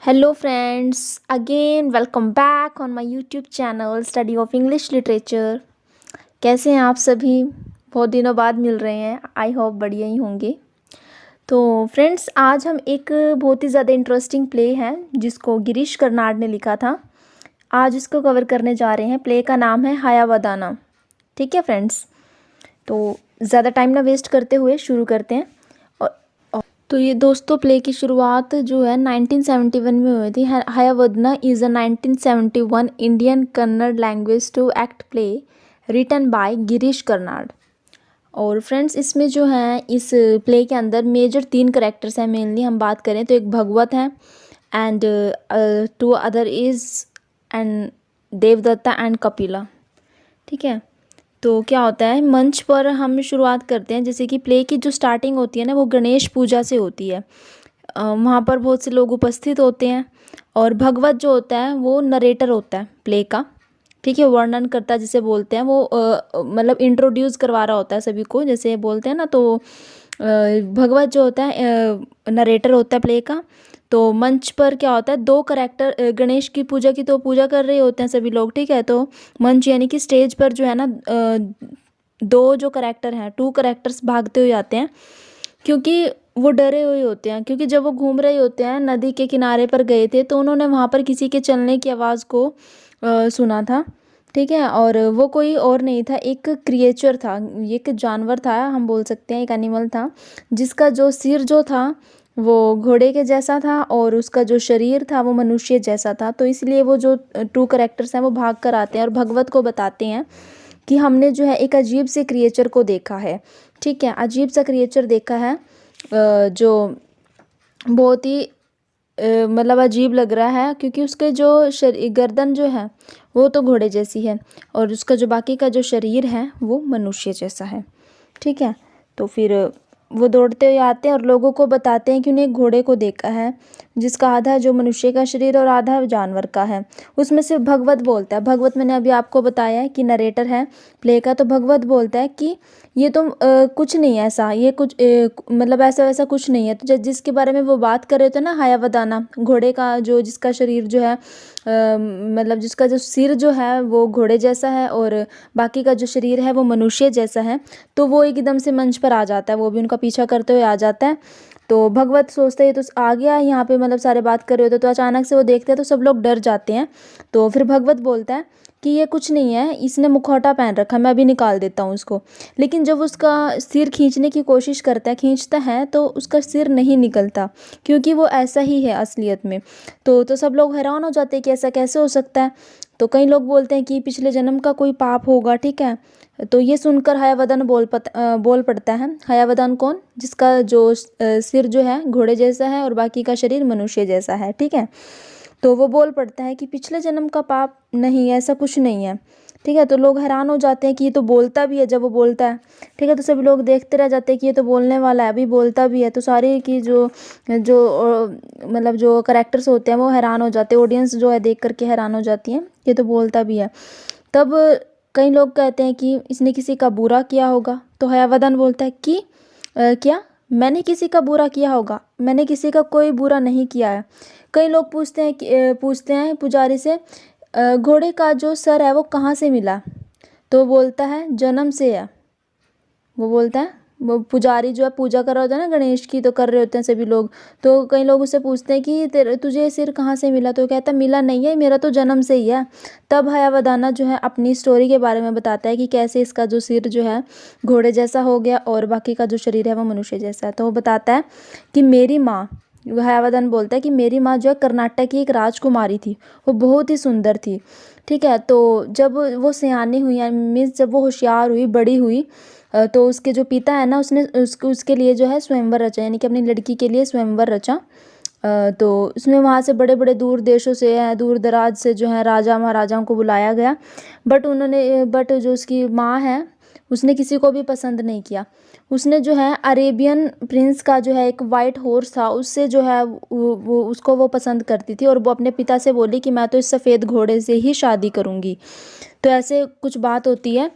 Hello friends, again welcome back on my YouTube channel Study of English Literature। कैसे हैं आप सभी? बहुत दिनों बाद मिल रहे हैं। आई होप बढ़िया ही होंगे। तो फ्रेंड्स, आज हम एक बहुत ही ज़्यादा इंटरेस्टिंग प्ले है जिसको गिरीश कर्नाड ने लिखा था। आज इसको कवर करने जा रहे हैं। प्ले का नाम है हायावदाना। ठीक है फ्रेंड्स, तो ज़्यादा टाइम ना वेस्ट करते हुए शुरू करते हैं। तो ये दोस्तों प्ले की शुरुआत जो है 1971 में हुई थी। Hayavadana is a 1971 Indian Kannada language two act play written by Girish Karnad. और फ्रेंड्स, इसमें जो है इस प्ले के अंदर मेजर 3 करेक्टर्स हैं। मेनली हम बात करें तो एक भगवत है and 2 other is and Devdatta and Kapila. ठीक है, तो क्या होता है मंच पर हम शुरुआत करते हैं। जैसे कि प्ले की जो स्टार्टिंग होती है ना, वो गणेश पूजा से होती है। वहाँ पर बहुत से लोग उपस्थित होते हैं और भगवत जो होता है वो नरेटर होता है प्ले का। ठीक है, वर्णन करता जिसे बोलते हैं वो मतलब इंट्रोड्यूस करवा रहा होता है सभी को, जैसे बोलते हैं ना। तो भगवत जो होता है नरेटर होता है प्ले का। तो मंच पर क्या होता है, 2 करेक्टर गणेश की पूजा की तो पूजा कर रहे होते हैं सभी लोग। ठीक है, तो मंच यानी कि स्टेज पर जो है ना 2 जो करेक्टर हैं, 2 करेक्टर्स भागते हुए आते हैं क्योंकि वो डरे हुए होते हैं। क्योंकि जब वो घूम रहे होते हैं, नदी के किनारे पर गए थे तो उन्होंने वहाँ पर किसी के चलने की आवाज़ को सुना था। ठीक है, और वो कोई और नहीं था, एक क्रिएचर था, एक जानवर था, हम बोल सकते हैं एक एनिमल था, जिसका जो सिर जो था वो घोड़े के जैसा था और उसका जो शरीर था वो मनुष्य जैसा था। तो इसलिए वो जो 2 करेक्टर्स हैं वो भाग कर आते हैं और भगवत को बताते हैं कि हमने जो है एक अजीब से क्रिएचर को देखा है। ठीक है, अजीब सा क्रिएचर देखा है जो बहुत ही मतलब अजीब लग रहा है क्योंकि उसके जो गर्दन जो है वो तो घोड़े जैसी है और उसका जो बाकी का जो शरीर है वो मनुष्य जैसा है। ठीक है, तो फिर वो दौड़ते हुए आते हैं और लोगों को बताते हैं कि उन्हें एक घोड़े को देखा है जिसका आधा जो मनुष्य का शरीर और आधा जानवर का है। उसमें से भगवत बोलता है, भगवत मैंने अभी आपको बताया है कि नरेटर है प्ले का, तो भगवत बोलता है कि ये तो कुछ नहीं है ऐसा, ये कुछ मतलब ऐसा वैसा कुछ नहीं है। तो जिसके बारे में वो बात कर रहे थे ना, हायावदाना, घोड़े का जो जिसका शरीर जो है मतलब जिसका जो सिर जो है वो घोड़े जैसा है और बाकी का जो शरीर है वो मनुष्य जैसा है। तो वो एकदम से मंच पर आ जाता है, वो भी उनका पीछा करते हुए आ जाता है। तो भगवत सोचते हैं तो आ गया यहाँ पे, मतलब सारे बात कर रहे होते, तो अचानक से वो देखते हैं तो सब लोग डर जाते हैं। तो फिर भगवत बोलता है कि ये कुछ नहीं है, इसने मुखौटा पहन रखा, मैं अभी निकाल देता हूँ उसको। लेकिन जब उसका सिर खींचने की कोशिश करता है, खींचता है, तो उसका सिर नहीं निकलता क्योंकि वो ऐसा ही है असलियत में। तो सब लोग हैरान हो जाते हैं कि ऐसा कैसे हो सकता है। तो कई लोग बोलते हैं कि पिछले जन्म का कोई पाप होगा। ठीक है, तो ये सुनकर हयावदन बोल पड़ता है। हयावदन कौन? जिसका जो सिर जो है घोड़े जैसा है और बाकी का शरीर मनुष्य जैसा है। ठीक है, तो वो बोल पड़ता है कि पिछले जन्म का पाप नहीं, ऐसा कुछ नहीं है। ठीक है, तो लोग हैरान हो जाते हैं कि ये तो बोलता भी है जब वो बोलता है। ठीक है, तो सभी लोग देखते रह जाते हैं कि ये तो बोलने वाला है, अभी बोलता भी है। तो सारे की जो जो मतलब जो करेक्टर्स होते हैं वो हैरान हो जाते हैं, ऑडियंस जो है देख करके हैरान हो जाती है, ये तो बोलता भी है। तब कई लोग कहते हैं कि इसने किसी का बुरा किया होगा। तो हयावदन बोलता है कि क्या मैंने किसी का बुरा किया होगा? मैंने किसी का कोई बुरा नहीं किया है। कई लोग पूछते हैं पुजारी से, घोड़े का जो सर है वो कहाँ से मिला? तो बोलता है जन्म से है। वो बोलता है, वो पुजारी जो है पूजा कर रहा होता है ना गणेश की, तो कर रहे होते हैं सभी लोग। तो कई लोग उससे पूछते हैं कि तेरे तुझे ये सिर कहाँ से मिला? तो कहता मिला नहीं है, मेरा तो जन्म से ही है। तब हयावदाना जो है अपनी स्टोरी के बारे में बताता है कि कैसे इसका जो सिर जो है घोड़े जैसा हो गया और बाकी का जो शरीर है वो मनुष्य जैसा है। तो वो बताता है कि मेरी माँ, हयावदन बोलता है कि मेरी माँ जो है कर्नाटक की एक राजकुमारी थी, वो बहुत ही सुंदर थी। ठीक है, तो जब वो सयानी हुई, मीन्स जब वो होशियार हुई, बड़ी हुई, तो उसके जो पिता है ना, उसने उसके लिए जो है स्वयंवर रचा, यानी कि अपनी लड़की के लिए स्वयंवर रचा। तो उसमें वहाँ से बड़े बड़े दूर देशों से, दूर दराज से जो है राजा महाराजाओं को बुलाया गया। बट जो उसकी माँ है उसने किसी को भी पसंद नहीं किया। उसने जो है अरेबियन प्रिंस का जो है एक वाइट हॉर्स था, उससे जो है वो पसंद करती थी और वो अपने पिता से बोली कि मैं तो इस सफ़ेद घोड़े से ही शादी करूँगी। तो ऐसे कुछ बात होती है।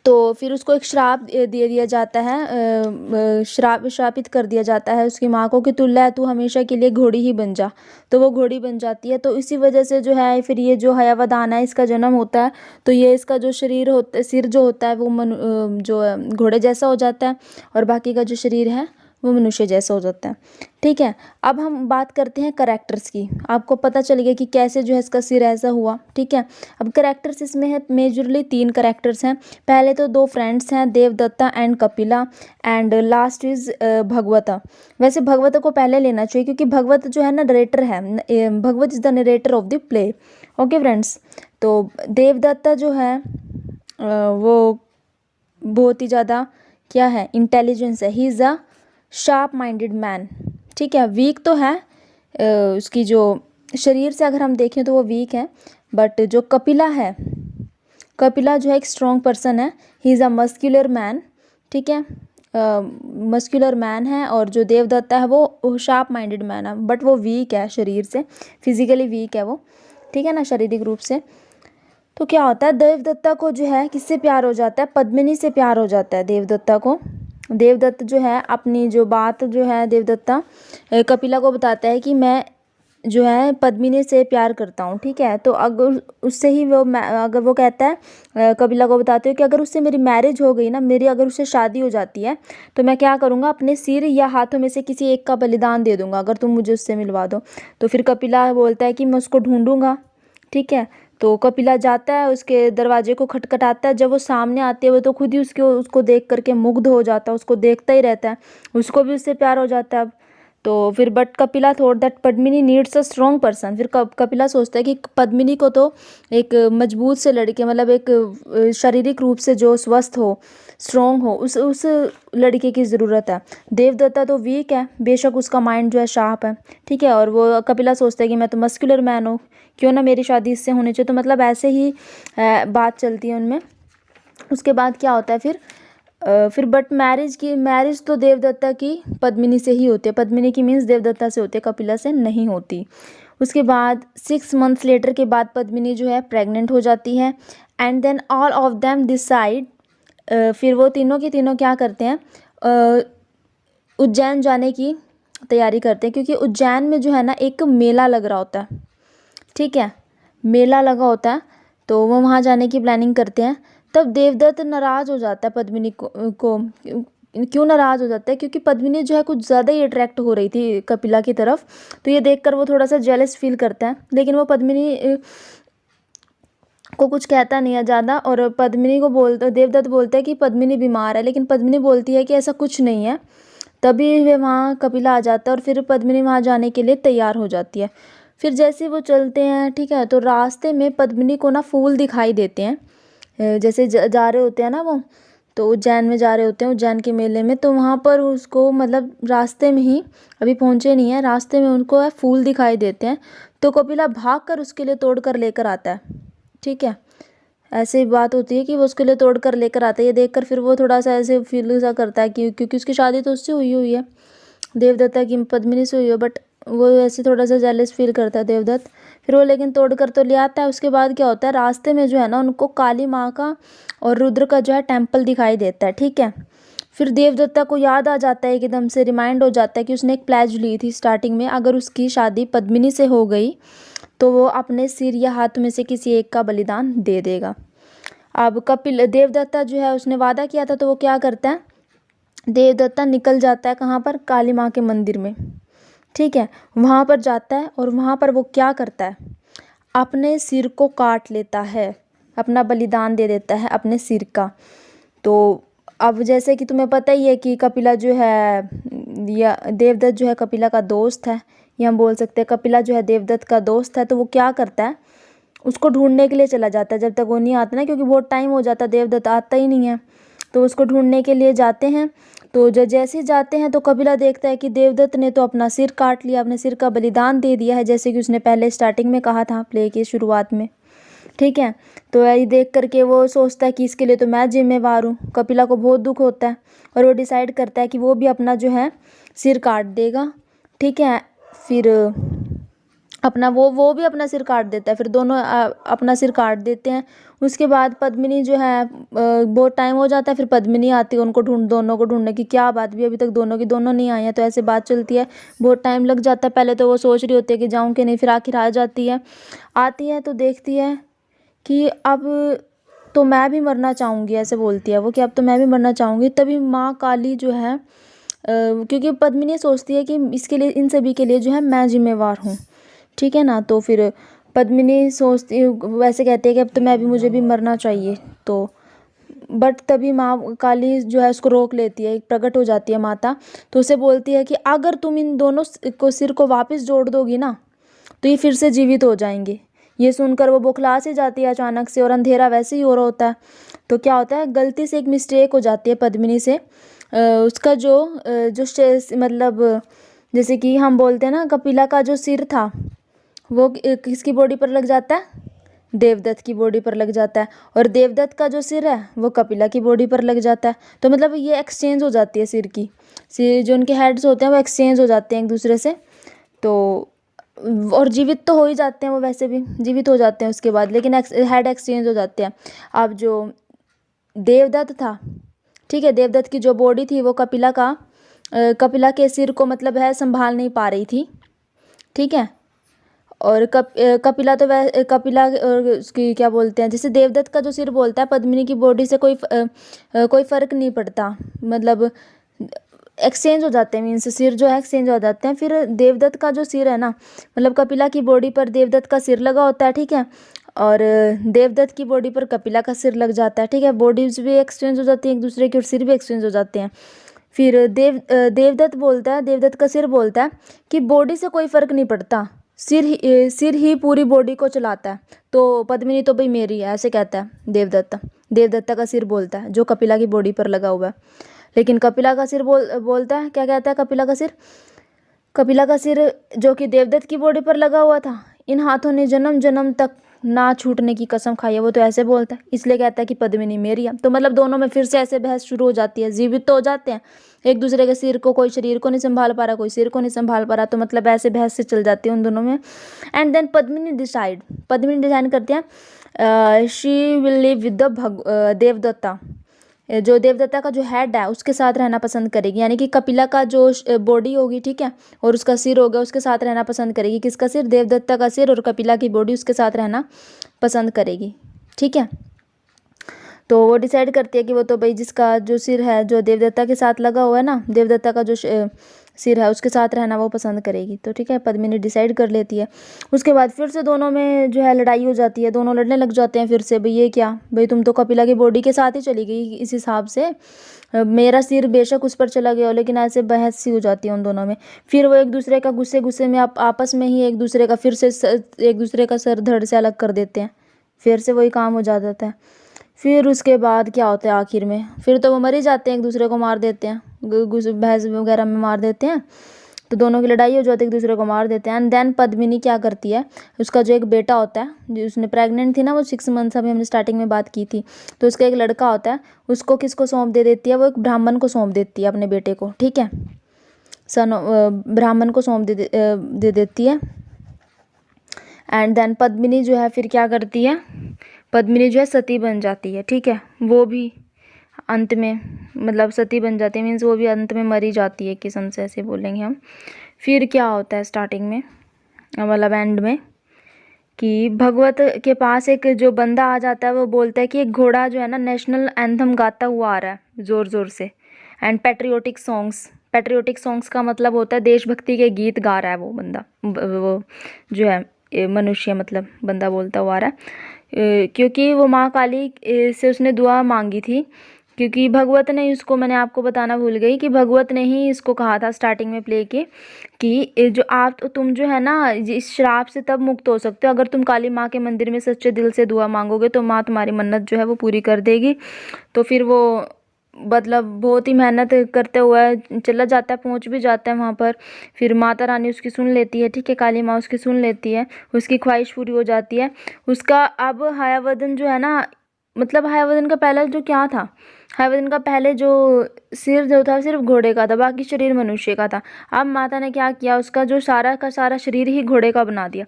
तो फिर उसको एक श्राप दे दिया जाता है, श्रापित कर दिया जाता है उसकी माँ को कि तुल्ला तू हमेशा के लिए घोड़ी ही बन जा। तो वो घोड़ी बन जाती है। तो इसी वजह से जो है फिर ये जो हयावदान है इसका जन्म होता है। तो ये इसका जो शरीर होता सिर जो होता है वो जो घोड़े जैसा हो जाता है, और बाकी का जो शरीर है वो मनुष्य जैसा हो जाता है। ठीक है, अब हम बात करते हैं करेक्टर्स की। आपको पता चल गया कि कैसे जो है इसका सिर ऐसा हुआ। ठीक है, अब करेक्टर्स इसमें है मेजरली 3 करेक्टर्स हैं। पहले तो 2 फ्रेंड्स हैं, Devdatta and Kapila, and last is भगवता। वैसे भगवता को पहले लेना चाहिए क्योंकि भगवत जो है ना नरेटर है, Bhagavata is the narrator of the play. Okay friends, तो देवदत्ता जो है वो बहुत ही ज़्यादा क्या है, इंटेलिजेंस है। He is a sharp minded man. ठीक है, वीक तो है, उसकी जो शरीर से अगर हम देखें तो वो वीक है, बट जो कपिला है, कपिला जो है एक स्ट्रॉन्ग पर्सन है। He is a muscular man. ठीक है, मस्क्यूलर मैन है। और जो देवदत्ता है वो शार्प माइंडेड मैन है, बट वो वीक है शरीर से, फिजिकली वीक है वो। ठीक है ना, शारीरिक रूप से। तो क्या होता है, देवदत्ता को जो है किससे प्यार हो जाता है, पद्मिनी से प्यार हो जाता है देवदत्ता को। देवदत्त जो है अपनी जो बात जो है देवदत्ता कपिला को बताता है कि मैं जो है पद्मिनी से प्यार करता हूँ। ठीक है, तो अगर उससे ही वो अगर वो कहता है कपिला को बताते हो कि अगर उससे मेरी मैरिज हो गई ना, मेरी अगर उससे शादी हो जाती है तो मैं क्या करूँगा, अपने सिर या हाथों में से किसी एक का बलिदान दे दूँगा अगर तुम मुझे उससे मिलवा दो। तो फिर कपिला बोलता है कि मैं उसको ढूंढूंगा। ठीक है, तो कपिला जाता है, उसके दरवाजे को खटखटाता है। जब वो सामने आती है वो तो खुद ही उसको देख करके मुग्ध हो जाता है, उसको देखता ही रहता है, उसको भी उससे प्यार हो जाता है। अब तो फिर but Kapila thought that Padmini needs a strong person. फिर कपिला सोचता है कि पद्मिनी को तो एक मजबूत से लड़के, मतलब एक शारीरिक रूप से जो स्वस्थ हो, स्ट्रॉन्ग हो, उस लड़के की ज़रूरत है। देवदत्ता तो वीक है, बेशक उसका माइंड जो है शार्प है। ठीक है, और वो कपिला सोचता है कि मैं तो मस्कुलर मैन हूँ, क्यों ना मेरी शादी इससे होनी चाहिए। तो मतलब ऐसे ही बात चलती है उनमें। उसके बाद क्या होता है फिर बट मैरिज तो देवदत्ता की पद्मिनी से ही होती है। पद्मिनी की मीन्स देवदत्ता से होती है, कपिला से नहीं होती। उसके बाद 6 मंथ्स लेटर के बाद पद्मिनी जो है प्रेग्नेंट हो जाती है। And then all of them decide, फिर वो तीनों के तीनों क्या करते हैं, उज्जैन जाने की तैयारी करते हैं, क्योंकि उज्जैन में जो है ना एक मेला लग रहा होता है। ठीक है, मेला लगा होता है, तो वो वहाँ जाने की प्लानिंग करते हैं। तब देवदत्त नाराज़ हो जाता है पद्मिनी को क्यों नाराज़ हो जाता है, क्योंकि पद्मिनी जो है कुछ ज़्यादा ही अट्रैक्ट हो रही थी कपिला की तरफ। तो ये देखकर वो थोड़ा सा जेलस फील करता है, लेकिन वो पद्मिनी को कुछ कहता नहीं है ज़्यादा। और पद्मिनी को देवदत्त बोलता है कि पद्मिनी बीमार है, लेकिन पद्मिनी बोलती है कि ऐसा कुछ नहीं है। तभी वे वहाँ कपिला आ जाता है और फिर पद्मिनी वहाँ जाने के लिए तैयार हो जाती है। फिर जैसे वो चलते हैं, ठीक है, तो रास्ते में पद्मिनी को ना फूल दिखाई देते हैं। जैसे जा रहे होते हैं ना वो, तो उज्जैन में जा रहे होते हैं, उज्जैन के मेले में। तो वहाँ पर उसको मतलब रास्ते में ही, अभी पहुँचे नहीं है, रास्ते में उनको फूल दिखाई देते हैं। तो कपिला भाग कर उसके लिए तोड़ कर लेकर आता है। ठीक है, ऐसी बात होती है कि वो उसके लिए तोड़ कर लेकर आता है। ये देखकर फिर वो थोड़ा सा ऐसे फील सा करता है कि क्योंकि उसकी शादी तो उससे हुई है, देवदत्ता की पद्मिनी से हुई है, बट वो ऐसे थोड़ा सा जेलस फील करता है देवदत्त। फिर वो लेकिन तोड़ कर तो ले आता है। उसके बाद क्या होता है, रास्ते में जो है ना उनको काली माँ का और रुद्र का जो है टेम्पल दिखाई देता है। ठीक है, फिर देवदत्ता को याद आ जाता है, एकदम से रिमाइंड हो जाता है कि उसने एक प्लेज ली थी स्टार्टिंग में, अगर उसकी शादी पद्मिनी से हो गई तो वो अपने सिर या हाथ में से किसी एक का बलिदान दे देगा। अब देवदत्ता जो है उसने वादा किया था, तो वो क्या करता है, देवदत्ता निकल जाता है कहाँ पर, काली माँ के मंदिर में। ठीक है, वहाँ पर जाता है और वहाँ पर वो क्या करता है, अपने सिर को काट लेता है, अपना बलिदान दे देता है अपने सिर का। तो अब जैसे कि तुम्हें पता ही है कि कपिला जो है या देवदत्त जो है कपिला का दोस्त है, या हम बोल सकते हैं कपिला जो है देवदत्त का दोस्त है। तो वो क्या करता है, उसको ढूंढने के लिए चला जाता है जब तक वो नहीं आता ना, क्योंकि बहुत टाइम हो जाता है, देवदत्त आता ही नहीं है। तो उसको ढूंढने के लिए जाते हैं। तो जैसे ही जाते हैं तो कपिला देखता है कि देवदत्त ने तो अपना सिर काट लिया, अपने सिर का बलिदान दे दिया है, जैसे कि उसने पहले स्टार्टिंग में कहा था प्ले की शुरुआत में। ठीक है, तो ये देख करके वो सोचता है कि इसके लिए तो मैं जिम्मेवार हूँ। कपिला को बहुत दुख होता है और वो डिसाइड करता है कि वो भी अपना जो है सिर काट देगा। ठीक है, फिर अपना वो भी अपना सिर काट देता है, फिर दोनों अपना सिर काट देते हैं। उसके बाद पद्मिनी जो है बहुत टाइम हो जाता है, फिर पद्मिनी आती है उनको दोनों को ढूंढने की, क्या बात भी अभी तक दोनों की दोनों नहीं आई हैं। तो ऐसे बात चलती है, बहुत टाइम लग जाता है। पहले तो वो सोच रही होती है कि जाऊँ कि नहीं, फिर आखिर आ जाती है। आती है तो देखती है कि अब तो मैं भी मरना चाहूँगी, ऐसे बोलती है वो कि अब तो मैं भी मरना चाहूँगी। तभी माँ काली जो है क्योंकि पद्मिनी सोचती है कि इसके लिए, इन सभी के लिए जो है मैं जिम्मेवार हूँ, ठीक है ना। तो फिर पद्मिनी सोचती वैसे कहती है कि अब तो मैं भी, मुझे भी मरना चाहिए। तो बट तभी माँ काली जो है उसको रोक लेती है, प्रकट हो जाती है माता। तो उसे बोलती है कि अगर तुम इन दोनों को सिर को वापस जोड़ दोगी ना तो ये फिर से जीवित हो जाएंगे। ये सुनकर वो बौखला सी जाती है अचानक से, और अंधेरा वैसे ही हो रहा होता है। तो क्या होता है, गलती से एक मिस्टेक हो जाती है पद्मिनी से। उसका जो मतलब जैसे कि हम बोलते हैं ना, कपिला का जो सिर था वो किसकी बॉडी पर लग जाता है, देवदत्त की बॉडी पर लग जाता है। और देवदत्त का जो सिर है वो कपिला की बॉडी पर लग जाता है। तो मतलब ये एक्सचेंज हो जाती है सिर जो उनके हेड्स होते हैं वो एक्सचेंज हो जाते हैं एक दूसरे से। तो और जीवित तो हो ही जाते हैं, वो वैसे भी जीवित हो जाते हैं उसके बाद, लेकिन हेड एक्सचेंज हो जाते हैं। अब जो देवदत्त था, ठीक है, देवदत्त की जो बॉडी थी वो कपिला के सिर को मतलब है संभाल नहीं पा रही थी, ठीक है। और कपिला तो कपिला और उसकी क्या बोलते हैं, जैसे देवदत्त का जो सिर बोलता है पद्मिनी की बॉडी से कोई फ़र्क नहीं पड़ता, मतलब एक्सचेंज हो जाते हैं, मीन्स सिर जो है एक्सचेंज हो जाते हैं। फिर देवदत्त का जो सिर है ना, मतलब कपिला की बॉडी पर देवदत्त का सिर लगा होता है, ठीक है, और देवदत्त की बॉडी पर कपिला का सिर लग जाता है, ठीक है। बॉडीज भी एक्सचेंज हो जाती है एक दूसरे की और सिर भी एक्सचेंज हो जाते हैं। फिर देवदत्त का सिर बोलता है कि बॉडी से कोई फ़र्क नहीं पड़ता, सिर ही पूरी बॉडी को चलाता है। तो पद्मिनी तो भाई मेरी है, ऐसे कहता है देवदत्त का सिर बोलता है जो कपिला की बॉडी पर लगा हुआ है। लेकिन कपिला का सिर बोलता है, क्या कहता है कपिला का सिर जो कि देवदत्त की बॉडी पर लगा हुआ था, इन हाथों ने जन्म जन्म तक ना छूटने की कसम खाई है, वो तो ऐसे बोलता है, इसलिए कहता है कि पद्मिनी मेरी है। तो मतलब दोनों में फिर से ऐसे बहस शुरू हो जाती है, जीवित तो हो जाते हैं एक दूसरे के सिर को, कोई शरीर को नहीं संभाल पा रहा, कोई सिर को नहीं संभाल पा रहा, तो मतलब ऐसे बहस से चल जाती है उन दोनों में। एंड देन पद्मिनी डिसाइड करते हैं she will live with the Devdatta, जो देवदत्ता का जो हेड है उसके साथ रहना पसंद करेगी, यानी कि कपिला का जो बॉडी होगी, ठीक है, और उसका सिर होगा, उसके साथ रहना पसंद करेगी। किसका सिर, देवदत्ता का सिर, और कपिला की बॉडी उसके साथ रहना पसंद करेगी, ठीक है। तो वो डिसाइड करती है कि वो तो भाई जिसका जो सिर है जो देवदत्ता के साथ लगा हुआ है ना, देवदत्ता का जो सिर है उसके साथ रहना वो पसंद करेगी। तो ठीक है, पद्मिनी डिसाइड कर लेती है। उसके बाद फिर से दोनों में जो है लड़ाई हो जाती है, दोनों लड़ने लग जाते हैं फिर से, भाई ये क्या, भाई तुम तो कपिला की बॉडी के साथ ही चली गई इस हिसाब से, मेरा सिर बेशक उस पर चला गया हो, लेकिन ऐसे बहस सी हो जाती है उन दोनों में। फिर वो एक दूसरे का गुस्से में आपस में ही एक दूसरे का फिर से एक दूसरे का सर धड़ से अलग कर देते हैं, फिर से वही काम हो जाता है। फिर उसके बाद क्या होता है आखिर में, फिर तो वो मर ही जाते हैं, एक दूसरे को मार देते हैं, बहस वगैरह में मार देते हैं। तो दोनों की लड़ाई हो जाती है, एक दूसरे को मार देते हैं। एंड देन पद्मिनी क्या करती है, उसका जो एक बेटा होता है, जो उसने प्रेग्नेंट थी ना, वो 6 मंथ्स, अभी हमने स्टार्टिंग में बात की थी, तो उसका एक लड़का होता है, उसको किसको सौंप दे देती है, वो एक ब्राह्मण को सौंप देती है अपने बेटे को, ठीक है, ब्राह्मण को सौंप दे देती है। एंड देन पद्मिनी जो है फिर क्या करती है, पद्मिनी जो है सती बन जाती है, ठीक है, वो भी अंत में मतलब सती बन जाती है, मीन्स वो भी अंत में मरी जाती है, किस्म से ऐसे बोलेंगे हम। फिर क्या होता है स्टार्टिंग में, मतलब एंड में, कि भगवत के पास एक जो बंदा आ जाता है, वो बोलता है कि एक घोड़ा जो है ना नेशनल एंथम गाता हुआ आ रहा है ज़ोर ज़ोर से, एंड पैट्रियोटिक सॉन्ग्स का मतलब होता है देशभक्ति के गीत गा रहा है वो बंदा, वो जो है मनुष्य, मतलब बंदा बोलता हुआ आ रहा है, क्योंकि वो माँ काली से उसने दुआ मांगी थी, क्योंकि भगवत ने उसको, मैंने आपको बताना भूल गई कि भगवत ने ही इसको कहा था स्टार्टिंग में प्ले के, कि जो तुम जो है ना इस श्राप से तब मुक्त हो सकते हो अगर तुम काली माँ के मंदिर में सच्चे दिल से दुआ मांगोगे, तो माँ तुम्हारी मन्नत जो है वो पूरी कर देगी। तो फिर वो मतलब बहुत ही मेहनत करते हुए चला जाता है, पहुंच भी जाता है वहाँ पर। फिर माता रानी उसकी सुन लेती है, ठीक है, काली माँ उसकी सुन लेती है, उसकी ख्वाहिश पूरी हो जाती है। उसका अब हयावदन जो है ना मतलब हयावदन का पहला जो क्या था, हयावदन का पहले जो सिर जो था सिर्फ घोड़े का था, बाकी शरीर मनुष्य का था। अब माता ने क्या किया, उसका जो सारा का सारा शरीर ही घोड़े का बना दिया।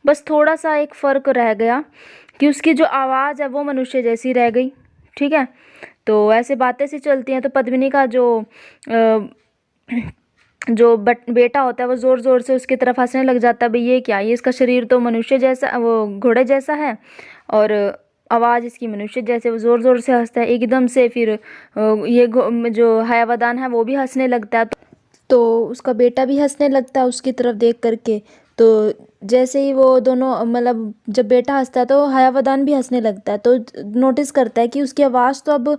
बस थोड़ा सा एक फ़र्क रह गया कि उसकी जो आवाज़ है वो मनुष्य जैसी रह गई। ठीक है, तो ऐसे बातें सी चलती हैं। तो पद्मिनी का जो बेटा होता है वो ज़ोर ज़ोर से उसकी तरफ हंसने लग जाता है, भाई ये क्या, ये इसका शरीर तो मनुष्य जैसा, वो घोड़े जैसा है, और आवाज़ इसकी मनुष्य जैसे। वो ज़ोर ज़ोर से हंसता है। एकदम से फिर ये जो हयावदान है वो भी हंसने लगता है। तो उसका बेटा भी हंसने लगता है उसकी तरफ देख करके। तो जैसे ही वो दोनों, मतलब जब बेटा हंसता है तो हयावदान भी हंसने लगता है। तो नोटिस करता है कि उसकी आवाज़ तो अब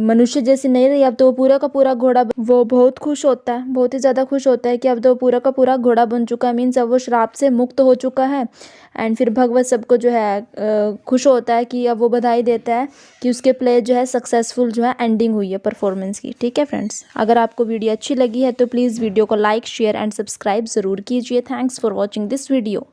मनुष्य जैसी नहीं रही, अब तो वो पूरा का पूरा घोड़ा वो बहुत खुश होता है, बहुत ही ज़्यादा खुश होता है कि अब तो वो पूरा का पूरा घोड़ा बन चुका है, मीन्स अब वो श्राप से मुक्त हो चुका है। एंड फिर भगवत सबको जो है खुश होता है कि अब वो बधाई देता है कि उसके प्ले जो है सक्सेसफुल जो है एंडिंग हुई है परफॉर्मेंस की। ठीक है फ्रेंड्स, अगर आपको वीडियो अच्छी लगी है तो प्लीज़ वीडियो को लाइक शेयर एंड सब्सक्राइब ज़रूर कीजिए। Thanks for watching this video.